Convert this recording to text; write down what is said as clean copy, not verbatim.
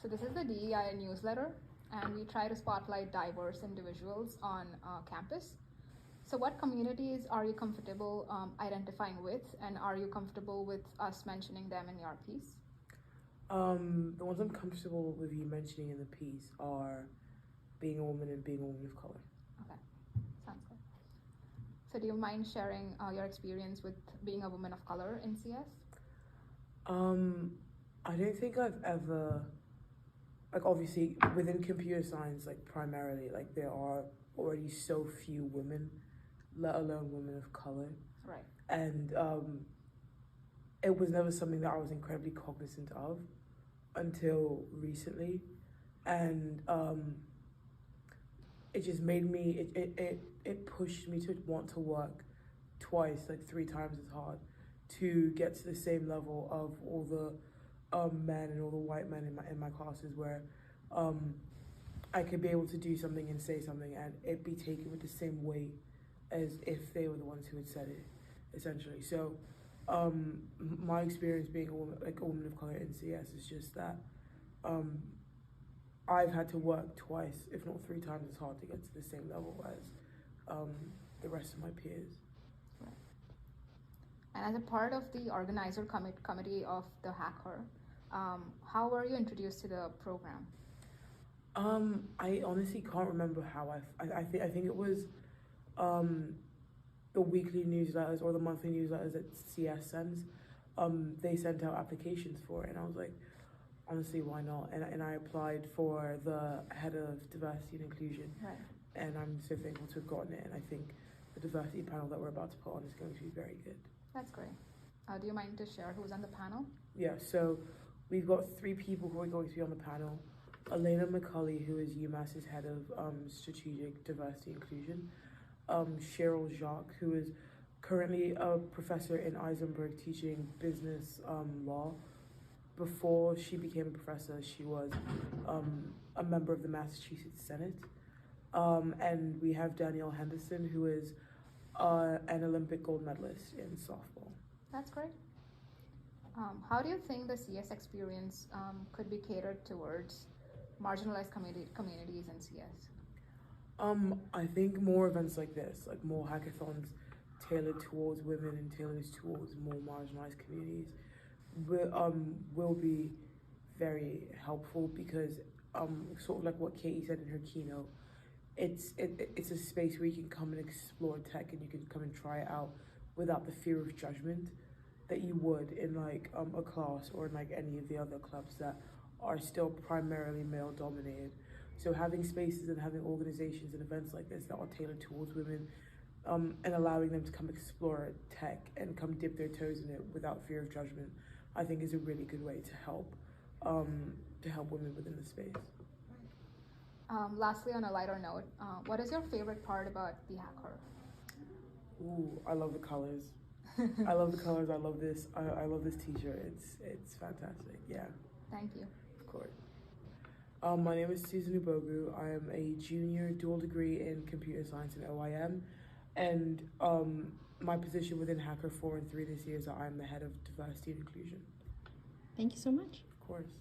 So this is the DEI newsletter, and we try to spotlight diverse individuals on campus. So what communities are you comfortable identifying with, and are you comfortable with us mentioning them in your piece? The ones I'm comfortable with you mentioning in the piece are being a woman and being a woman of color. Okay, sounds good. So do you mind sharing your experience with being a woman of color in CS? I don't think I've ever, like obviously within computer science, like primarily, like there are already so few women, let alone women of color. Right. And it was never something that I was incredibly cognizant of until recently. And it just made me, it pushed me to want to work twice, like 3 times as hard to get to the same level of all the men and all the white men in my classes where I could be able to do something and say something and it be taken with the same weight as if they were the ones who had said it, essentially. So my experience being a woman of color in CS is just that I've had to work twice, if not 3 times as hard to get to the same level as the rest of my peers. Right. And as a part of the organizer committee of the hacker, how were you introduced to the program? I honestly can't remember how I think it was the weekly newsletters or the monthly newsletters that CS sends. They sent out applications for it, and I was like, honestly, why not? And I applied for the head of diversity and inclusion, Right. and I'm so thankful to have gotten it. And I think the diversity panel that we're about to put on is going to be very good. That's great. Do you mind to share who's on the panel? Yeah, so we've got 3 people who are going to be on the panel. Elena McCulley, who is UMass's head of strategic diversity inclusion. Cheryl Jacques, who is currently a professor in Eisenberg teaching business law. Before she became a professor, she was a member of the Massachusetts Senate. And we have Danielle Henderson, who is an Olympic gold medalist in softball. That's great. How do you think the CS experience could be catered towards marginalized communities in CS? I think more events like this, like more hackathons tailored towards women and tailored towards more marginalized communities, will be very helpful because sort of like what Katie said in her keynote, it's a space where you can come and explore tech and you can come and try it out without the fear of judgment that you would in like a class or in like any of the other clubs that are still primarily male dominated. So having spaces and having organizations and events like this that are tailored towards women and allowing them to come explore tech and come dip their toes in it without fear of judgment, I think is a really good way to help women within the space. Lastly, on a lighter note, what is your favorite part about the hacker? Ooh, I love the colors. I love the colors. I love this. I love this t-shirt. It's fantastic. Yeah. Thank you. Of course. My name is Susan Ubogu. I am a junior dual degree in computer science and OIM, and my position within Hacker 4 and 3 this year is that I'm the head of diversity and inclusion. Thank you so much. Of course.